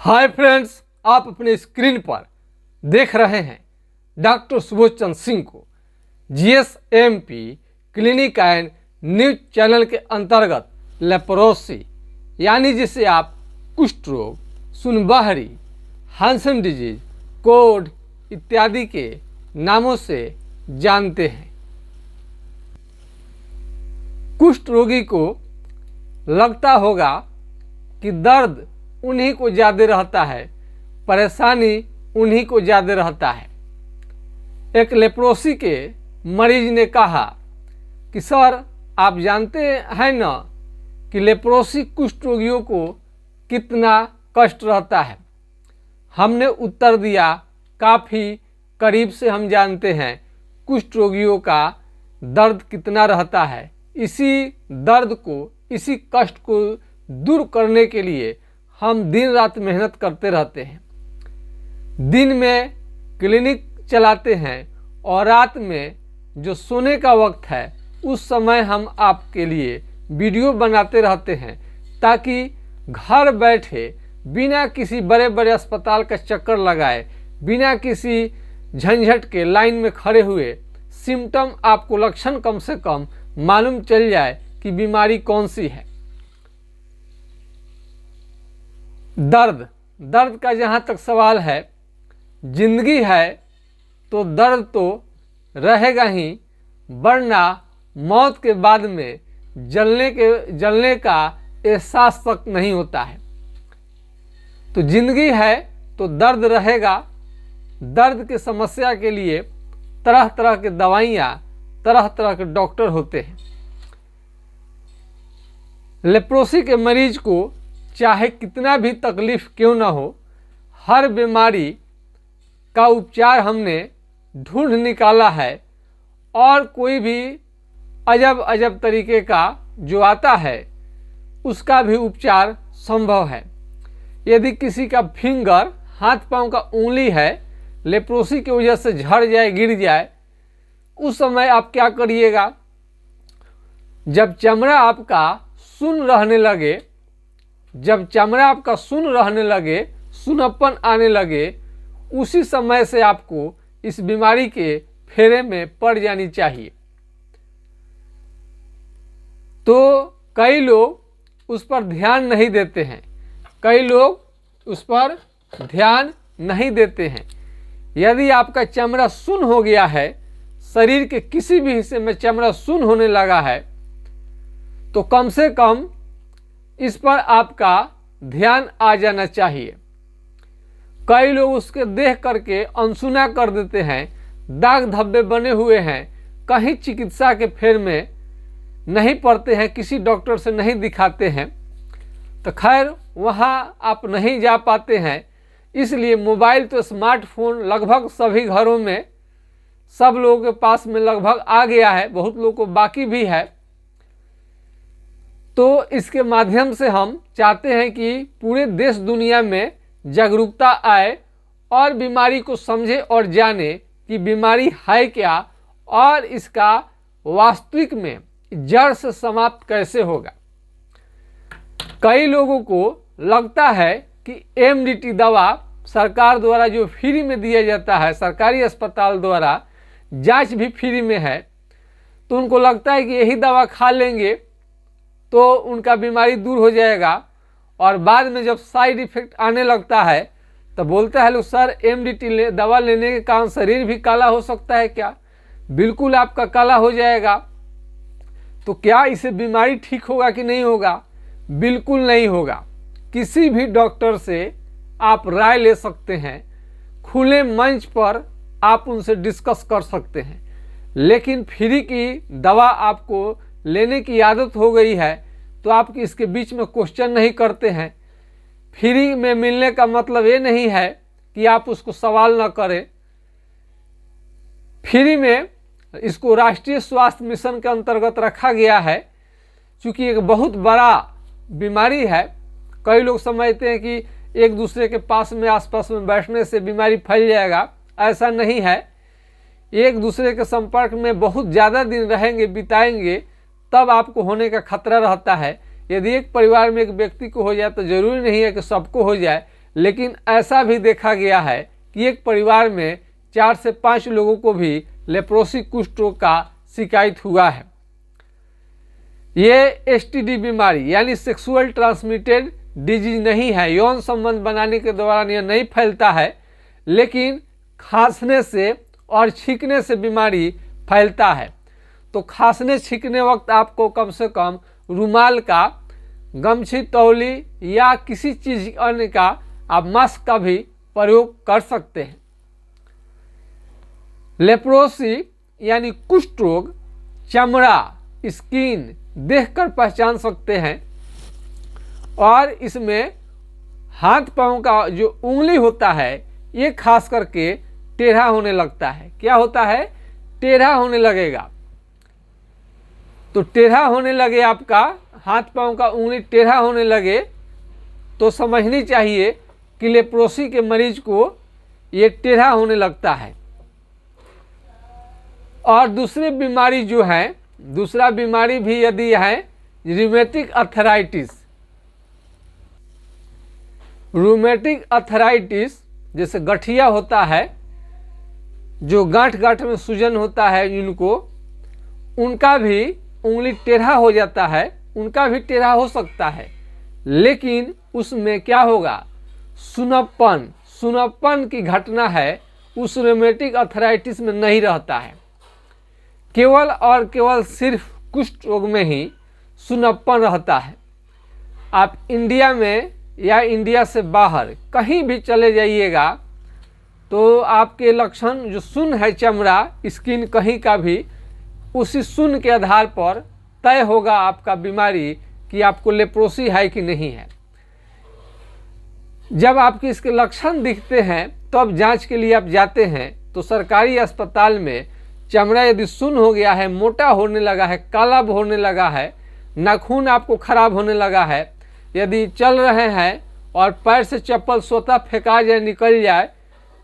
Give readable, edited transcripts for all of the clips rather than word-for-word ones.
Hi friends, आप अपने screen पर देख रहे हैं डॉक्टर सुबोध चंद्र सिंह को जीएसएमपी क्लिनिक एंड न्यूज चैनल के अंतर्गत लेप्रोसी यानी जिसे आप कुष्ठ रोग, सुनबहरी, हांसन डिजीज, कोढ़ इत्यादि के नामों से जानते हैं। कुष्ठ रोगी को लगता होगा कि दर्द उन्हीं को ज़्यादा रहता है, परेशानी उन्हीं को ज़्यादा रहता है। एक लेप्रोसी के मरीज ने कहा कि सर, आप जानते हैं ना कि लेप्रोसी कुष्ठ रोगियों को कितना कष्ट रहता है। हमने उत्तर दिया, काफ़ी करीब से हम जानते हैं कुष्ठ रोगियों का दर्द कितना रहता है। इसी दर्द को, इसी कष्ट को दूर करने के लिए हम दिन रात मेहनत करते रहते हैं। दिन में क्लिनिक चलाते हैं और रात में जो सोने का वक्त है उस समय हम आपके लिए वीडियो बनाते रहते हैं ताकि घर बैठे बिना किसी बड़े बड़े अस्पताल का चक्कर लगाए, बिना किसी झंझट के लाइन में खड़े हुए सिम्टम आपको लक्षण कम से कम मालूम चल जाए कि बीमारी कौन सी है। दर्द का जहाँ तक सवाल है, जिंदगी है तो दर्द तो रहेगा ही, वरना मौत के बाद में जलने का एहसास तक नहीं होता है। तो जिंदगी है तो दर्द रहेगा। दर्द की समस्या के लिए तरह तरह के दवाइयाँ, तरह तरह के डॉक्टर होते हैं। लेप्रोसी के मरीज को चाहे कितना भी तकलीफ क्यों ना हो, हर बीमारी का उपचार हमने ढूंढ निकाला है और कोई भी अजब अजब तरीके का जो आता है उसका भी उपचार संभव है। यदि किसी का फिंगर, हाथ पांव का उंगली है, लेप्रोसी की वजह से झड़ जाए, गिर जाए, उस समय आप क्या करिएगा? जब चमड़ा आपका सुन्न रहने लगे, जब चमड़ा आपका सुन्न रहने लगे, सुन्नपन आने लगे, उसी समय से आपको इस बीमारी के फेरे में पड़ जानी चाहिए। तो कई लोग उस पर ध्यान नहीं देते हैं, कई लोग उस पर ध्यान नहीं देते हैं। यदि आपका चमड़ा सुन्न हो गया है, शरीर के किसी भी हिस्से में चमड़ा सुन्न होने लगा है, तो कम से कम इस पर आपका ध्यान आ जाना चाहिए। कई लोग उसके देख करके अनसुना कर देते हैं, दाग धब्बे बने हुए हैं, कहीं चिकित्सा के फेर में नहीं पड़ते हैं, किसी डॉक्टर से नहीं दिखाते हैं, तो खैर वहाँ आप नहीं जा पाते हैं। इसलिए मोबाइल तो, स्मार्टफोन लगभग सभी घरों में, सब लोगों के पास में लगभग आ गया है, बहुत लोगों को बाकी भी है। तो इसके माध्यम से हम चाहते हैं कि पूरे देश दुनिया में जागरूकता आए और बीमारी को समझे और जाने कि बीमारी है क्या और इसका वास्तविक में जड़ से समाप्त कैसे होगा। कई लोगों को लगता है कि एमडीटी दवा सरकार द्वारा जो फ्री में दिया जाता है, सरकारी अस्पताल द्वारा जांच भी फ्री में है, तो उनको लगता है कि यही दवा खा लेंगे तो उनका बीमारी दूर हो जाएगा। और बाद में जब साइड इफेक्ट आने लगता है तो बोलता है लोग, सर एमडीटी दवा लेने के कारण शरीर भी काला हो सकता है क्या? बिल्कुल आपका काला हो जाएगा। तो क्या इससे बीमारी ठीक होगा कि नहीं होगा? बिल्कुल नहीं होगा। किसी भी डॉक्टर से आप राय ले सकते हैं, खुले मंच पर आप उनसे डिस्कस कर सकते हैं, लेकिन फ्री की दवा आपको लेने की आदत हो गई है तो आप इसके बीच में क्वेश्चन नहीं करते हैं। फ्री में मिलने का मतलब ये नहीं है कि आप उसको सवाल न करें। फ्री में इसको राष्ट्रीय स्वास्थ्य मिशन के अंतर्गत रखा गया है, क्योंकि एक बहुत बड़ा बीमारी है। कई लोग समझते हैं कि एक दूसरे के पास में, आसपास में बैठने से बीमारी फैल जाएगा। ऐसा नहीं है। एक दूसरे के संपर्क में बहुत ज़्यादा दिन रहेंगे, बिताएंगे, तब आपको होने का खतरा रहता है। यदि एक परिवार में एक व्यक्ति को हो जाए तो जरूरी नहीं है कि सबको हो जाए, लेकिन ऐसा भी देखा गया है कि एक परिवार में 4 से 5 लोगों को भी लेप्रोसी कुष्ठ रोग का शिकायत हुआ है। ये एसटीडी बीमारी यानी सेक्सुअल ट्रांसमिटेड डिजीज नहीं है, यौन संबंध बनाने के दौरान यह नहीं फैलता है, लेकिन खांसने से और छींकने से बीमारी फैलता है। तो खांसने छींकने वक्त आपको कम से कम रुमाल का, गमछी, तौली या किसी चीज अन्य का आप मास्क का भी प्रयोग कर सकते हैं। लेप्रोसी यानी कुष्ठ रोग चमड़ा, स्किन देखकर पहचान सकते हैं और इसमें हाथ पांव का जो उंगली होता है ये खास करके टेढ़ा होने लगता है। क्या होता है? टेढ़ा होने लगेगा। तो टेढ़ा होने लगे, आपका हाथ पांव का उंगली टेढ़ा होने लगे तो समझनी चाहिए कि लेप्रोसी के मरीज को ये टेढ़ा होने लगता है। और दूसरी बीमारी जो है, दूसरा बीमारी भी यदि है रूमेटिक अर्थराइटिस। रूमेटिक अर्थराइटिस जैसे गठिया होता है, जो गांठ गांठ में सूजन होता है जिनको, उनका भी उंगली टेढ़ा हो जाता है, उनका भी टेढ़ा हो सकता है, लेकिन उसमें क्या होगा? सुनप्पन की घटना है उस रूमेटिक अर्थराइटिस में नहीं रहता है। केवल और केवल सिर्फ कुष्ठ रोग में ही सुनप्पन रहता है। आप इंडिया में या इंडिया से बाहर कहीं भी चले जाइएगा तो आपके लक्षण जो सुन्न है, चमड़ा, स्किन कहीं का भी, उसी सुन्न के आधार पर तय होगा आपका बीमारी कि आपको लेप्रोसी है कि नहीं है। जब आपके इसके लक्षण दिखते हैं तब जांच के लिए आप जाते हैं तो सरकारी अस्पताल में चमड़ा यदि सुन्न हो गया है, मोटा होने लगा है, काला होने लगा है, नाखून आपको खराब होने लगा है, यदि चल रहे हैं और पैर से चप्पल स्वतः फेंका जाए, निकल जाए,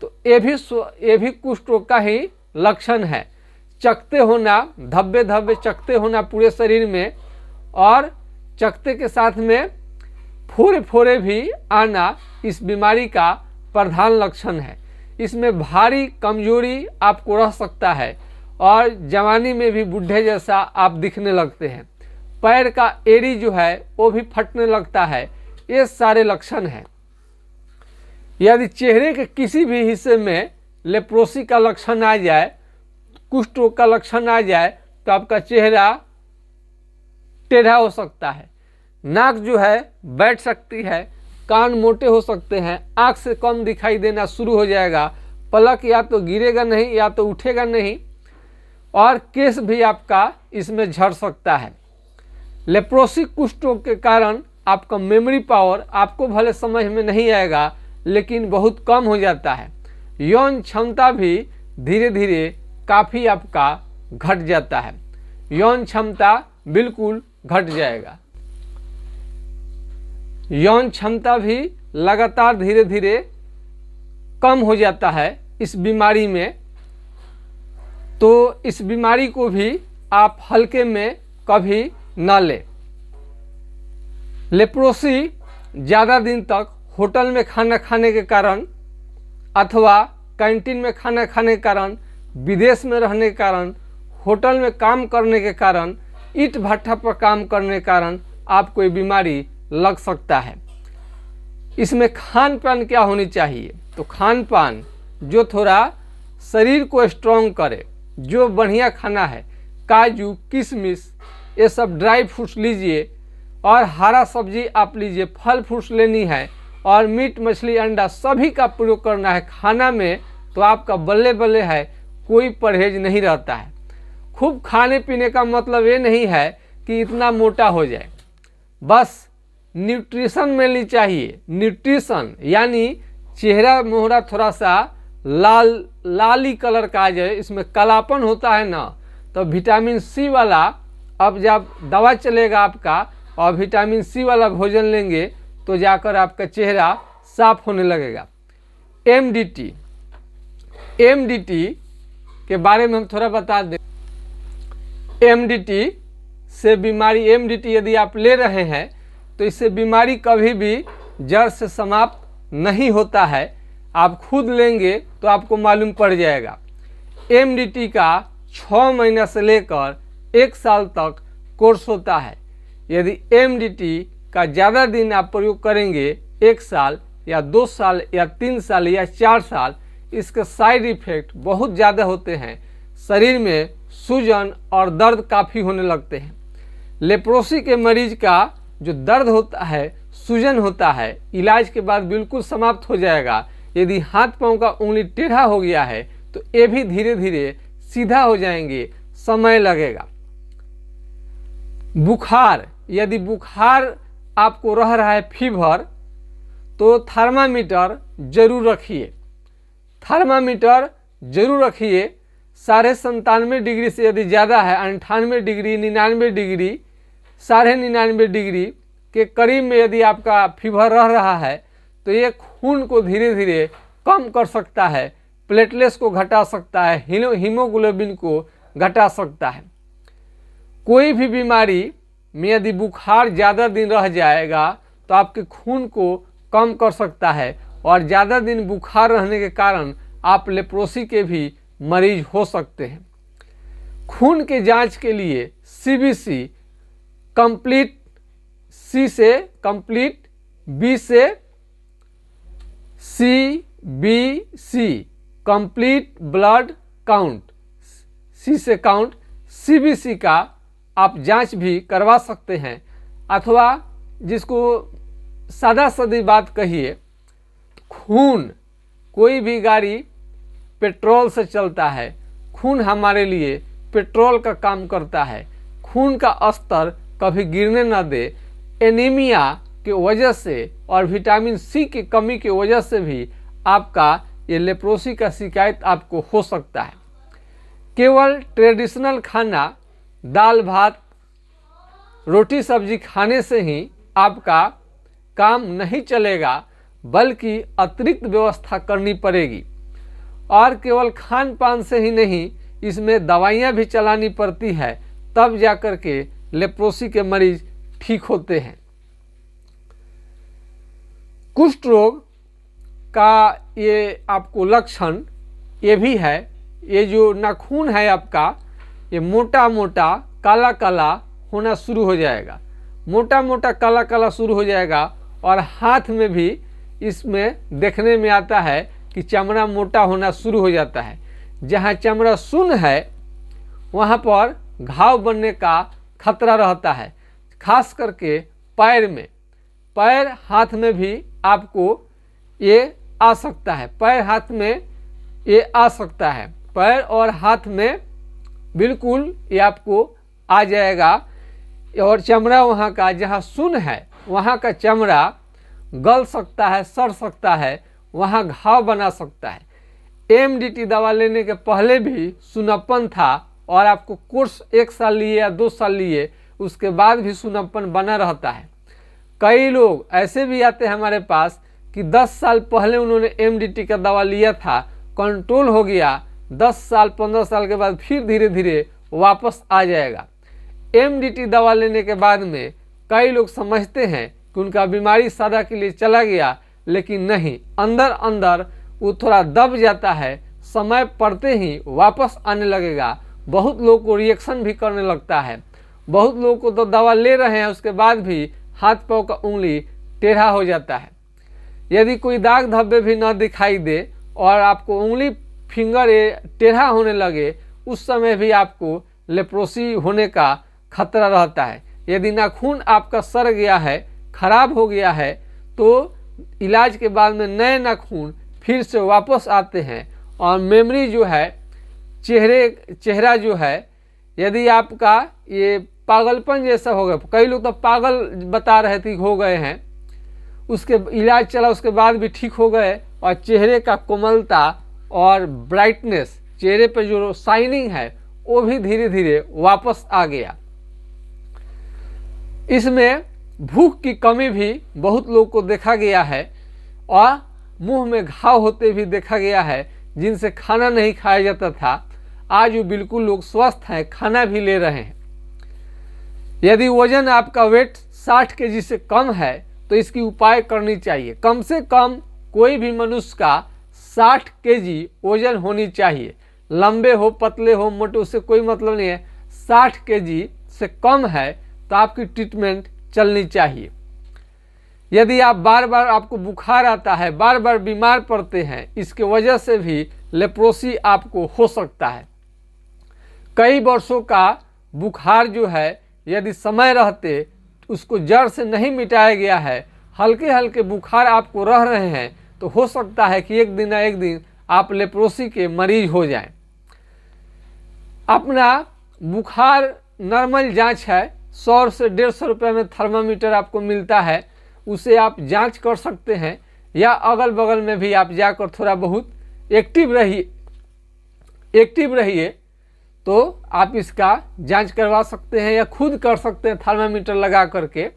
तो ये भी कुष्ठ रोग का ही लक्षण है। चकते होना, धब्बे धब्बे चकते होना पूरे शरीर में, और चकते के साथ में फोड़े फोड़े भी आना इस बीमारी का प्रधान लक्षण है। इसमें भारी कमजोरी आपको रह सकता है और जवानी में भी बूढ़े जैसा आप दिखने लगते हैं। पैर का एड़ी जो है वो भी फटने लगता है। ये सारे लक्षण हैं। यदि चेहरे के किसी भी हिस्से में लेप्रोसी का लक्षण आ जाए, कुष्ठ रोग का लक्षण आ जाए, तो आपका चेहरा टेढ़ा हो सकता है, नाक जो है बैठ सकती है, कान मोटे हो सकते हैं, आँख से कम दिखाई देना शुरू हो जाएगा, पलक या तो गिरेगा नहीं या तो उठेगा नहीं, और केस भी आपका इसमें झड़ सकता है। लेप्रोसी कुष्ठ रोग के कारण आपका मेमोरी पावर आपको भले समझ में नहीं आएगा, लेकिन बहुत कम हो जाता है। यौन क्षमता भी धीरे धीरे काफ़ी आपका घट जाता है। यौन क्षमता बिल्कुल घट जाएगा। यौन क्षमता भी लगातार धीरे धीरे कम हो जाता है इस बीमारी में। तो इस बीमारी को भी आप हल्के में कभी न लें। लेप्रोसी ज़्यादा दिन तक होटल में खाना खाने के कारण अथवा कैंटीन में खाना खाने के कारण, विदेश में रहने के कारण, होटल में काम करने के कारण, ईंट भट्ठा पर काम करने के कारण आपको ये बीमारी लग सकता है। इसमें खान पान क्या होनी चाहिए? तो खान पान जो थोड़ा शरीर को स्ट्रॉन्ग करे, जो बढ़िया खाना है, काजू, किशमिश, ये सब ड्राई फ्रूट्स लीजिए, और हरा सब्जी आप लीजिए, फल फ्रूट्स लेनी है, और मीट, मछली, अंडा सभी का प्रयोग करना है खाना में। तो आपका बल्ले बल्ले है, कोई परहेज नहीं रहता है। खूब खाने पीने का मतलब ये नहीं है कि इतना मोटा हो जाए, बस न्यूट्रिशन मिलनी चाहिए। न्यूट्रिशन यानी चेहरा मोहरा थोड़ा सा लाली कलर का आ जाए, इसमें कालापन होता है ना, तो विटामिन सी वाला, अब जब दवा चलेगा आपका और विटामिन सी वाला भोजन लेंगे तो जाकर आपका चेहरा साफ होने लगेगा। एमडीटी के बारे में हम थोड़ा बता दें। एमडीटी से बीमारी, एमडीटी यदि आप ले रहे हैं तो इससे बीमारी कभी भी जड़ से समाप्त नहीं होता है, आप खुद लेंगे तो आपको मालूम पड़ जाएगा। एमडीटी का 6 महीना से लेकर 1 साल तक कोर्स होता है। यदि एमडीटी का ज़्यादा दिन आप प्रयोग करेंगे, 1 साल या 2 साल या 3 साल या 4 साल, इसके साइड इफ़ेक्ट बहुत ज़्यादा होते हैं। शरीर में सूजन और दर्द काफ़ी होने लगते हैं। लेप्रोसी के मरीज का जो दर्द होता है, सूजन होता है, इलाज के बाद बिल्कुल समाप्त हो जाएगा। यदि हाथ पांव का उंगली टेढ़ा हो गया है तो ये भी धीरे धीरे सीधा हो जाएंगे, समय लगेगा। बुखार, यदि बुखार आपको रह रहा है, फीवर, तो थर्मामीटर जरूर रखिए। थर्मामीटर जरूर रखिए। 97.5 डिग्री से यदि ज़्यादा है, 98 डिग्री, 99 डिग्री, 99.5 डिग्री के करीब में यदि आपका फीवर रह रहा है तो ये खून को धीरे धीरे कम कर सकता है, प्लेटलेट्स को घटा सकता है, हीमोग्लोबिन को घटा सकता है। कोई भी बीमारी में यदि बुखार ज़्यादा दिन रह जाएगा तो आपके खून को कम कर सकता है और ज़्यादा दिन बुखार रहने के कारण आप लेप्रोसी के भी मरीज हो सकते हैं। खून के जांच के लिए सीबीसी कंप्लीट, सी से कंप्लीट, बी से CBC कंप्लीट ब्लड काउंट, सी से काउंट, CBC का आप जांच भी करवा सकते हैं। अथवा जिसको सादा सादी बात कहिए, खून, कोई भी गाड़ी पेट्रोल से चलता है, खून हमारे लिए पेट्रोल का काम करता है। खून का स्तर कभी गिरने न दे। एनीमिया की वजह से और विटामिन सी की कमी की वजह से भी आपका ये लेप्रोसी का शिकायत आपको हो सकता है। केवल ट्रेडिशनल खाना, दाल भात, रोटी सब्जी खाने से ही आपका काम नहीं चलेगा, बल्कि अतिरिक्त व्यवस्था करनी पड़ेगी। और केवल खान पान से ही नहीं, इसमें दवाइयाँ भी चलानी पड़ती है, तब जाकर के लेप्रोसी के मरीज ठीक होते हैं। कुष्ठ रोग का ये आपको लक्षण ये भी है, ये जो नाखून है आपका, ये मोटा मोटा काला काला होना शुरू हो जाएगा। मोटा मोटा काला काला शुरू हो जाएगा और हाथ में भी इसमें देखने में आता है कि चमड़ा मोटा होना शुरू हो जाता है। जहाँ चमड़ा शून्य है वहाँ पर घाव बनने का खतरा रहता है, खास करके पैर में। पैर हाथ में भी आपको ये आ सकता है, पैर हाथ में ये आ सकता है। पैर और हाथ में बिल्कुल ये आपको आ जाएगा। और चमड़ा वहाँ का जहाँ शून्य है वहाँ का चमड़ा गल सकता है, सड़ सकता है, वहाँ घाव बना सकता है। एमडीटी दवा लेने के पहले भी सुनप्पन था और आपको कोर्स 1 साल लिए या 2 साल लिए, उसके बाद भी सुनप्पन बना रहता है। कई लोग ऐसे भी आते हैं हमारे पास कि 10 साल पहले उन्होंने एमडीटी का दवा लिया था, कंट्रोल हो गया, 10 साल 15 साल के बाद फिर धीरे धीरे वापस आ जाएगा। एमडीटी दवा लेने के बाद में कई लोग समझते हैं कि उनका बीमारी सादा के लिए चला गया, लेकिन नहीं, अंदर अंदर वो थोड़ा दब जाता है, समय पड़ते ही वापस आने लगेगा। बहुत लोग को रिएक्शन भी करने लगता है। बहुत लोगों को तो दवा ले रहे हैं, उसके बाद भी हाथ पांव का उंगली टेढ़ा हो जाता है। यदि कोई दाग धब्बे भी न दिखाई दे और आपको उंगली फिंगर टेढ़ा होने लगे, उस समय भी आपको लेप्रोसी होने का खतरा रहता है। यदि नाखून आपका सड़ गया है, खराब हो गया है, तो इलाज के बाद में नए नाखून फिर से वापस आते हैं। और मेमोरी जो है, चेहरा जो है, यदि आपका ये पागलपन जैसा हो गया, कई लोग तो पागल बता रहे थे हो गए हैं, उसके इलाज चला, उसके बाद भी ठीक हो गए और चेहरे का कोमलता और ब्राइटनेस, चेहरे पर जो शाइनिंग है वो भी धीरे धीरे वापस आ गया। इसमें भूख की कमी भी बहुत लोग को देखा गया है और मुंह में घाव होते भी देखा गया है, जिनसे खाना नहीं खाया जाता था। आज वो बिल्कुल लोग स्वस्थ हैं, खाना भी ले रहे हैं। यदि वजन आपका वेट 60 kg से कम है तो इसकी उपाय करनी चाहिए। कम से कम कोई भी मनुष्य का 60 केजी वजन होनी चाहिए। लंबे हो पतले हो मोटे उससे कोई मतलब नहीं है, 60 केजी से कम है तो आपकी ट्रीटमेंट चलनी चाहिए। यदि आप बार बार आपको बुखार आता है, बार बार बीमार पड़ते हैं, इसके वजह से भी लेप्रोसी आपको हो सकता है। कई वर्षों का बुखार जो है यदि समय रहते उसको जड़ से नहीं मिटाया गया है, हल्के हल्के बुखार आपको रह रहे हैं, तो हो सकता है कि एक दिन ना एक दिन आप लेप्रोसी के मरीज हो जाएं। अपना बुखार नॉर्मल जांच है, 100 से 150 रुपये में थर्मामीटर आपको मिलता है, उसे आप जांच कर सकते हैं, या अगल बगल में भी आप जाकर थोड़ा बहुत एक्टिव रहिए तो आप इसका जांच करवा सकते हैं या खुद कर सकते हैं थर्मामीटर लगा करके।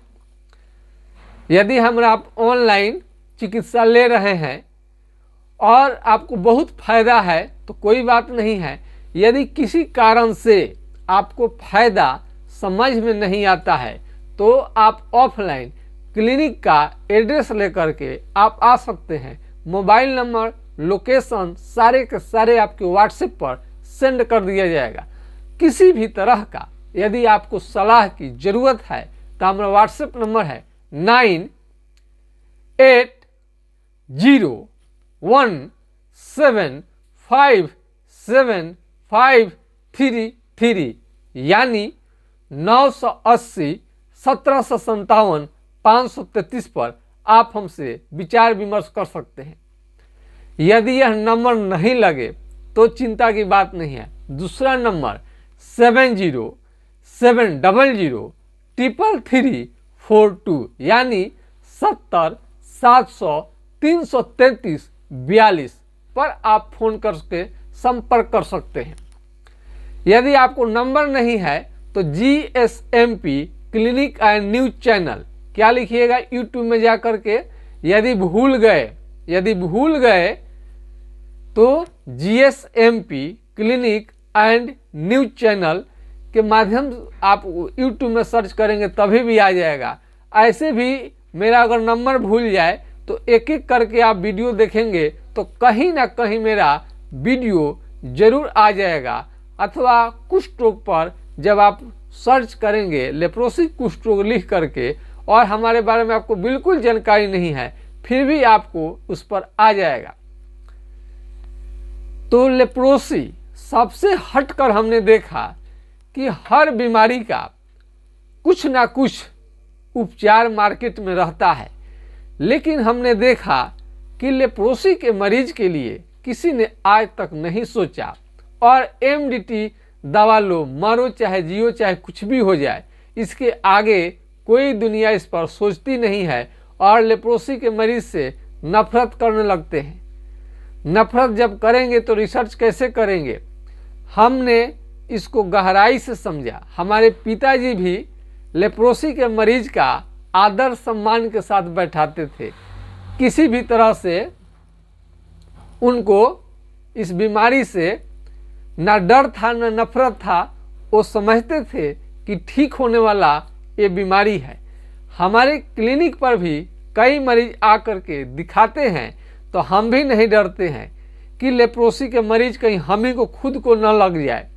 यदि हम आप ऑनलाइन चिकित्सा ले रहे हैं और आपको बहुत फायदा है तो कोई बात नहीं है। यदि किसी कारण से आपको फायदा समझ में नहीं आता है तो आप ऑफलाइन क्लिनिक का एड्रेस लेकर के आप आ सकते हैं। मोबाइल नंबर, लोकेशन सारे के सारे आपके व्हाट्सएप पर सेंड कर दिया जाएगा। किसी भी तरह का यदि आपको सलाह की ज़रूरत है तो हमारा व्हाट्सएप नंबर है 9807575333 यानी 980 1757 533 पर आप हमसे विचार विमर्श कर सकते हैं। यदि यह नंबर नहीं लगे तो चिंता की बात नहीं है। दूसरा नंबर 7000334342 यानी 70-700-333-42 पर आप फोन करके संपर्क कर सकते हैं। यदि आपको नंबर नहीं है तो GSMP clinic and news channel क्या लिखिएगा यूट्यूब में जा करके। यदि भूल गए तो GSMP clinic and news channel के माध्यम आप यूट्यूब में सर्च करेंगे तभी भी आ जाएगा। ऐसे भी मेरा अगर नंबर भूल जाए तो एक एक करके आप वीडियो देखेंगे तो कहीं ना कहीं मेरा वीडियो जरूर आ जाएगा। अथवा कुष्ठ रोग पर जब आप सर्च करेंगे लेप्रोसी कुष्ठ रोग लिख करके और हमारे बारे में आपको बिल्कुल जानकारी नहीं है फिर भी आपको उस पर आ जाएगा। तो लेप्रोसी सबसे हटकर हमने देखा कि हर बीमारी का कुछ ना कुछ उपचार मार्केट में रहता है, लेकिन हमने देखा कि लेप्रोसी के मरीज के लिए किसी ने आज तक नहीं सोचा और MDT दवा लो, मरो चाहे जियो चाहे कुछ भी हो जाए, इसके आगे कोई दुनिया इस पर सोचती नहीं है और लेप्रोसी के मरीज से नफरत करने लगते हैं। नफरत जब करेंगे तो रिसर्च कैसे करेंगे। हमने इसको गहराई से समझा। हमारे पिताजी भी लेप्रोसी के मरीज का आदर सम्मान के साथ बैठाते थे। किसी भी तरह से उनको इस बीमारी से ना डर था ना नफरत था। वो समझते थे कि ठीक होने वाला ये बीमारी है। हमारे क्लिनिक पर भी कई मरीज आकर के दिखाते हैं तो हम भी नहीं डरते हैं कि लेप्रोसी के मरीज कहीं हम ही को खुद को न लग जाए।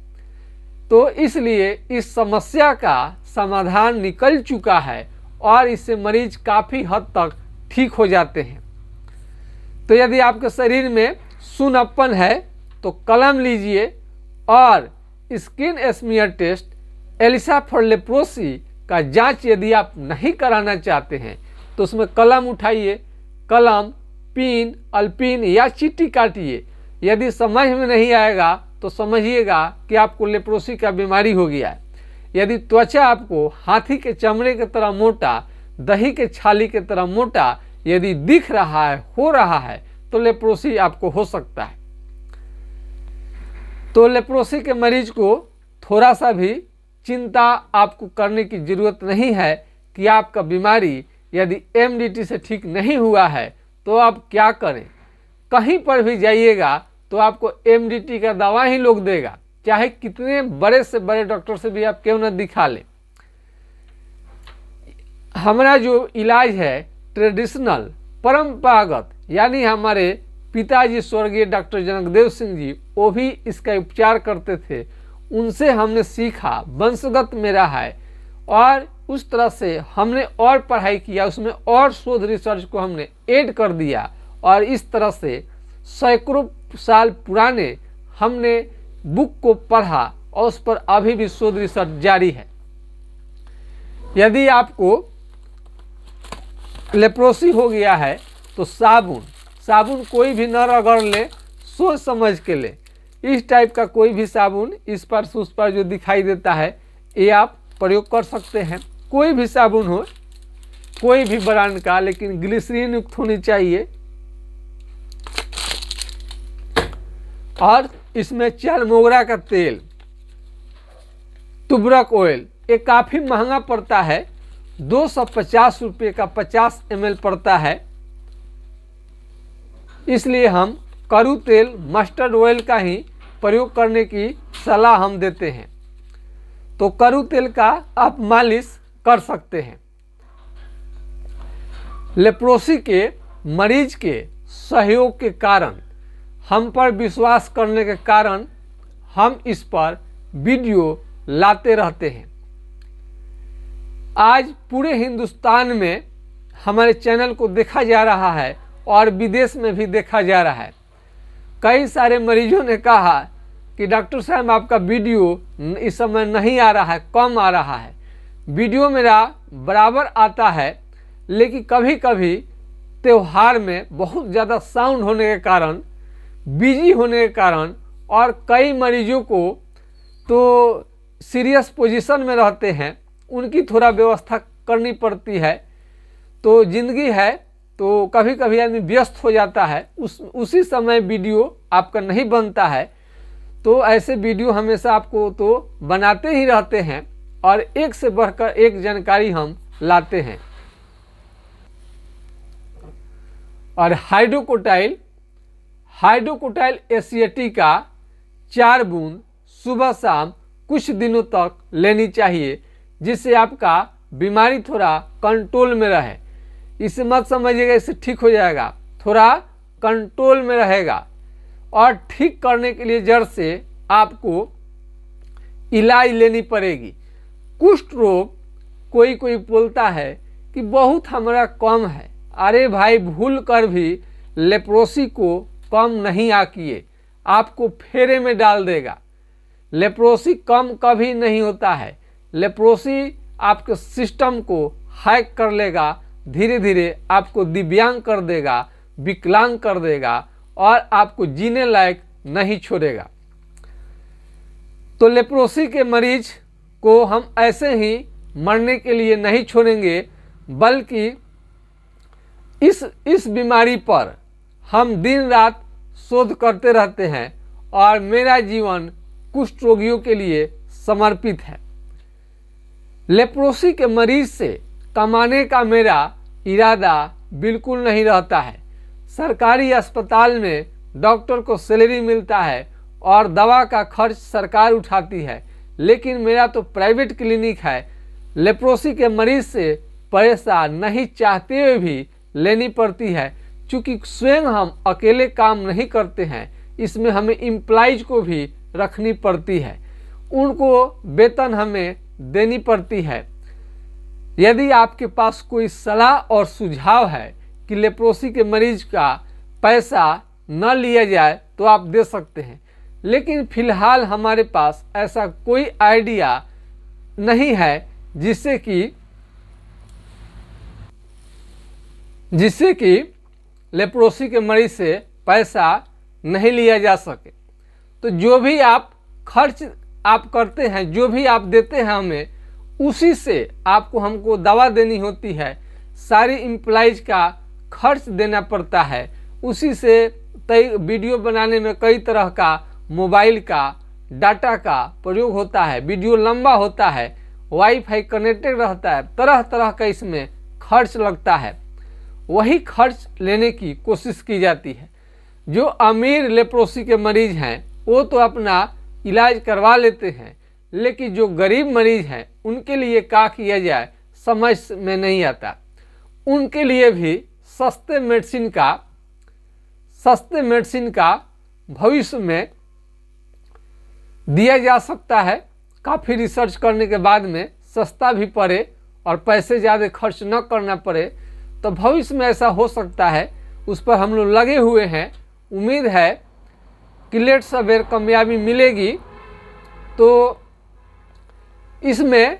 तो इसलिए इस समस्या का समाधान निकल चुका है और इससे मरीज काफ़ी हद तक ठीक हो जाते हैं। तो यदि आपके शरीर में सूनापन है तो कलम लीजिए और skin smear test ELISA for leprosy का जांच यदि आप नहीं कराना चाहते हैं तो उसमें कलम उठाइए, कलम, पिन, अल्पिन या चीटी काटिए। यदि समझ में नहीं आएगा तो समझिएगा कि आपको लेप्रोसी का बीमारी हो गया है। यदि त्वचा आपको हाथी के चमड़े की तरह मोटा, दही के छाली की तरह मोटा यदि दिख रहा है, हो रहा है, तो लेप्रोसी आपको हो सकता है। तो लेप्रोसी के मरीज को थोड़ा सा भी चिंता आपको करने की ज़रूरत नहीं है कि आपका बीमारी यदि MDT से ठीक नहीं हुआ है तो आप क्या करें। कहीं पर भी जाइएगा तो आपको MDT का दवा ही लोग देगा, चाहे कितने बड़े से बड़े डॉक्टर से भी आप क्यों न दिखा लें। हमारा जो इलाज है ट्रेडिशनल परंपरागत यानी हमारे पिताजी स्वर्गीय डॉक्टर जनकदेव सिंह जी वो भी इसका उपचार करते थे, उनसे हमने सीखा, वंशगत में रहा है और उस तरह से हमने और पढ़ाई किया, उसमें और शोध रिसर्च को हमने ऐड कर दिया और इस तरह से सैकड़ों साल पुराने हमने बुक को पढ़ा और उस पर अभी भी शोध रिसर्च जारी है। यदि आपको लेप्रोसी हो गया है तो साबुन कोई भी न रगड़ ले, सोच समझ के ले। इस टाइप का कोई भी साबुन इस पर उस पर जो दिखाई देता है ये आप प्रयोग कर सकते हैं। कोई भी साबुन हो, कोई भी ब्रांड का, लेकिन ग्लिसरीन युक्त होनी चाहिए। और इसमें चालमोगरा का तेल, तुबरक ऑयल, ये काफ़ी महंगा पड़ता है, 250 रुपये का 50 ml पड़ता है। इसलिए हम करू तेल, मस्टर्ड ऑयल का ही प्रयोग करने की सलाह हम देते हैं। तो करू तेल का आप मालिश कर सकते हैं। लेप्रोसी के मरीज के सहयोग के कारण, हम पर विश्वास करने के कारण हम इस पर वीडियो लाते रहते हैं। आज पूरे हिंदुस्तान में हमारे चैनल को देखा जा रहा है और विदेश में भी देखा जा रहा है। कई सारे मरीजों ने कहा कि डॉक्टर साहब आपका वीडियो इस समय नहीं आ रहा है, कम आ रहा है। वीडियो मेरा बराबर आता है, लेकिन कभी कभी त्यौहार में बहुत ज़्यादा साउंड होने के कारण, बिजी होने के कारण और कई मरीजों को तो सीरियस पोजीशन में रहते हैं, उनकी थोड़ा व्यवस्था करनी पड़ती है। तो ज़िंदगी है तो कभी कभी आदमी व्यस्त हो जाता है, उसी समय वीडियो आपका नहीं बनता है। तो ऐसे वीडियो हमेशा आपको तो बनाते ही रहते हैं और एक से बढ़कर एक जानकारी हम लाते हैं। और हाइड्रोकोटाइल एसिएटी का 4 बूंद सुबह शाम कुछ दिनों तक लेनी चाहिए, जिससे आपका बीमारी थोड़ा कंट्रोल में रहे। इसे मत समझिएगा इससे ठीक हो जाएगा, थोड़ा कंट्रोल में रहेगा। और ठीक करने के लिए जड़ से आपको इलाज लेनी पड़ेगी। कुष्ठ रोग कोई बोलता है कि बहुत हमारा कम है, अरे भाई भूल कर भी लेप्रोसी को कम नहीं किए, आपको फेरे में डाल देगा। लेप्रोसी कम कभी नहीं होता है। लेप्रोसी आपके सिस्टम को हैक कर लेगा, धीरे धीरे आपको दिव्यांग कर देगा, विकलांग कर देगा और आपको जीने लायक नहीं छोड़ेगा। तो लेप्रोसी के मरीज को हम ऐसे ही मरने के लिए नहीं छोड़ेंगे, बल्कि इस बीमारी पर हम दिन रात शोध करते रहते हैं और मेरा जीवन कुष्ठ रोगियों के लिए समर्पित है। लेप्रोसी के मरीज से कमाने का मेरा इरादा बिल्कुल नहीं रहता है। सरकारी अस्पताल में डॉक्टर को सैलरी मिलता है और दवा का खर्च सरकार उठाती है, लेकिन मेरा तो प्राइवेट क्लिनिक है। लेप्रोसी के मरीज से पैसा नहीं चाहते हुए भी लेनी पड़ती है, क्योंकि स्वयं हम अकेले काम नहीं करते हैं, इसमें हमें एम्प्लॉइज को भी रखनी पड़ती है, उनको वेतन हमें देनी पड़ती है। यदि आपके पास कोई सलाह और सुझाव है कि लेप्रोसी के मरीज का पैसा न लिया जाए तो आप दे सकते हैं, लेकिन फिलहाल हमारे पास ऐसा कोई आइडिया नहीं है जिससे कि लेप्रोसी के मरीज से पैसा नहीं लिया जा सके। तो जो भी आप खर्च आप करते हैं, जो भी आप देते हैं हमें, उसी से आपको हमको दवा देनी होती है, सारी एम्प्लॉइज का खर्च देना पड़ता है, उसी से वीडियो बनाने में कई तरह का मोबाइल का डाटा का प्रयोग होता है, वीडियो लंबा होता है, वाईफाई कनेक्टेड रहता है, तरह तरह का इसमें खर्च लगता है। वही खर्च लेने की कोशिश की जाती है। जो अमीर लेप्रोसी के मरीज हैं वो तो अपना इलाज करवा लेते हैं, लेकिन जो गरीब मरीज हैं उनके लिए क्या किया जाए समझ में नहीं आता। उनके लिए भी सस्ते मेडिसिन का भविष्य में दिया जा सकता है। काफ़ी रिसर्च करने के बाद में सस्ता भी पड़े और पैसे ज़्यादा खर्च न करना पड़े, तो भविष्य में ऐसा हो सकता है। उस पर हम लोग लगे हुए हैं। उम्मीद है कि लेट सवेर कामयाबी मिलेगी। तो इसमें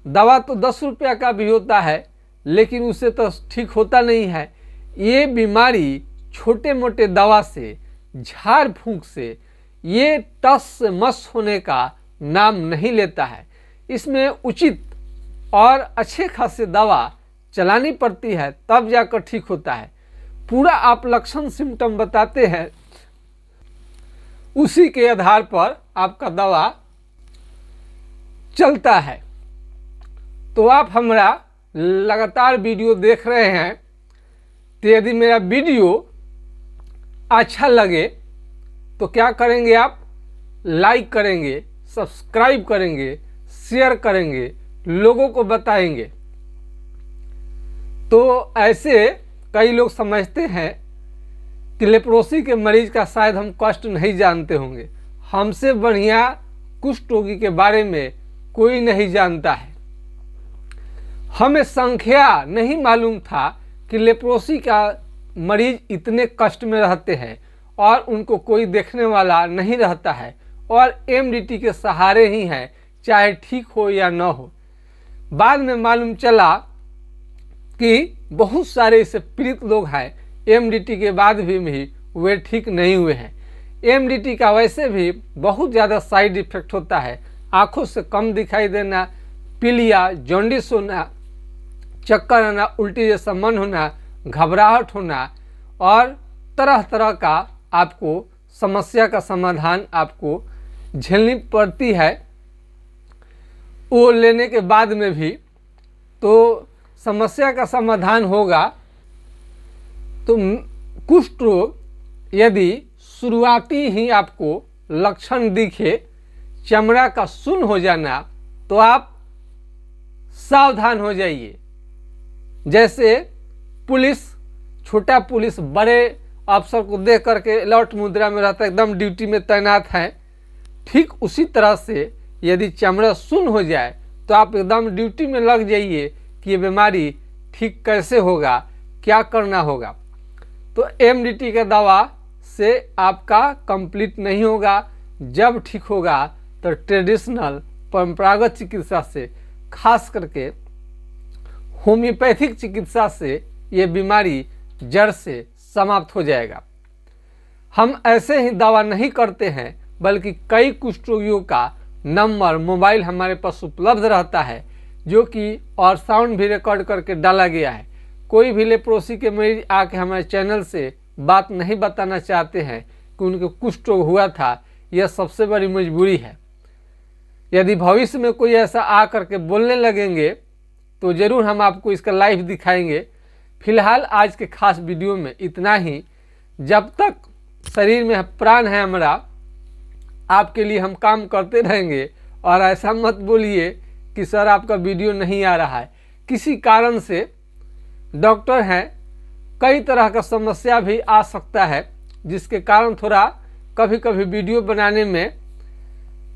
दवा तो 10 रुपया का भी होता है, लेकिन उससे तो ठीक होता नहीं है। ये बीमारी छोटे मोटे दवा से, झाड़ फूंक से, ये टस से मस होने का नाम नहीं लेता है। इसमें उचित और अच्छे खासे दवा चलानी पड़ती है, तब जाकर ठीक होता है। पूरा आप लक्षण सिम्टम बताते हैं, उसी के आधार पर आपका दवा चलता है। तो आप हमारा लगातार वीडियो देख रहे हैं, तो यदि मेरा वीडियो अच्छा लगे तो क्या करेंगे आप? लाइक करेंगे, सब्सक्राइब करेंगे, शेयर करेंगे, लोगों को बताएंगे। तो ऐसे कई लोग समझते हैं कि लेप्रोसी के मरीज का शायद हम कष्ट नहीं जानते होंगे। हमसे बढ़िया कुष्ठ रोगी के बारे में कोई नहीं जानता है। हमें संख्या नहीं मालूम था कि लेप्रोसी का मरीज इतने कष्ट में रहते हैं और उनको कोई देखने वाला नहीं रहता है, और एमडीटी के सहारे ही हैं, चाहे ठीक हो या न हो। बाद में मालूम चला कि बहुत सारे इससे पीड़ित लोग हैं, एमडीटी के बाद भी वे ठीक नहीं हुए हैं। एमडीटी का वैसे भी बहुत ज़्यादा साइड इफेक्ट होता है। आँखों से कम दिखाई देना, पीलिया, जॉन्डिस होना, चक्कर आना, उल्टी जैसा मन होना, घबराहट होना, और तरह तरह का आपको समस्या का समाधान आपको झेलनी पड़ती है। वो लेने के बाद में भी तो समस्या का समाधान होगा। तो कुष्ठ रोग यदि शुरुआती ही आपको लक्षण दिखे, चमड़ा का सुन्न हो जाना, तो आप सावधान हो जाइए। जैसे पुलिस, छोटा पुलिस बड़े अफसर को देख करके अलर्ट मुद्रा में रहता है, एकदम ड्यूटी में तैनात है, ठीक उसी तरह से यदि चमड़ा सुन्न हो जाए तो आप एकदम ड्यूटी में लग जाइए कि ये बीमारी ठीक कैसे होगा, क्या करना होगा। तो एमडीटी का दवा से आपका कंप्लीट नहीं होगा। जब ठीक होगा तो ट्रेडिशनल परंपरागत चिकित्सा से, खास करके होम्योपैथिक चिकित्सा से ये बीमारी जड़ से समाप्त हो जाएगा। हम ऐसे ही दवा नहीं करते हैं, बल्कि कई कुष्ठ रोगियों का नंबर, मोबाइल हमारे पास उपलब्ध रहता है, जो कि और साउंड भी रिकॉर्ड करके डाला गया है। कोई भी लेप्रोसी के मरीज आके हमारे चैनल से बात नहीं बताना चाहते हैं कि उनको कुष्ठ रोग हुआ था, यह सबसे बड़ी मजबूरी है। यदि भविष्य में कोई ऐसा आ करके बोलने लगेंगे तो ज़रूर हम आपको इसका लाइव दिखाएंगे। फिलहाल आज के खास वीडियो में इतना ही। जब तक शरीर में प्राण है हमारा, आपके लिए हम काम करते रहेंगे। और ऐसा मत बोलिए कि सर आपका वीडियो नहीं आ रहा है। किसी कारण से डॉक्टर हैं, कई तरह का समस्या भी आ सकता है, जिसके कारण थोड़ा कभी कभी वीडियो बनाने में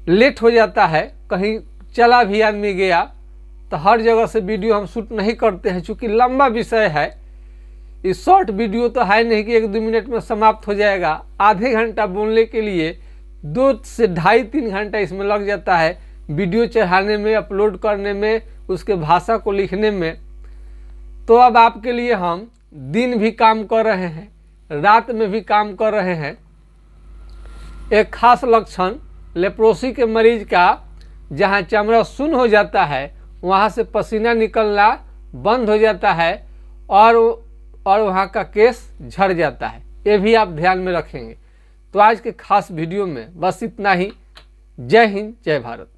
लेट हो जाता है। कहीं चला भी आदमी गया तो हर जगह से वीडियो हम शूट नहीं करते हैं, चूँकि लंबा विषय है। इस शॉर्ट वीडियो तो है नहीं कि 1-2 मिनट में समाप्त हो जाएगा। आधे घंटा बोलने के लिए 2 से 2.5-3 घंटा इसमें लग जाता है, वीडियो चढ़ाने में, अपलोड करने में, उसके भाषा को लिखने में। तो अब आपके लिए हम दिन भी काम कर रहे हैं, रात में भी काम कर रहे हैं। एक खास लक्षण लेप्रोसी के मरीज का, जहाँ चमड़ा सुन्न हो जाता है वहाँ से पसीना निकलना बंद हो जाता है और वहाँ का केस झड़ जाता है। ये भी आप ध्यान में रखेंगे। तो आज के खास वीडियो में बस इतना ही। जय हिंद, जय भारत।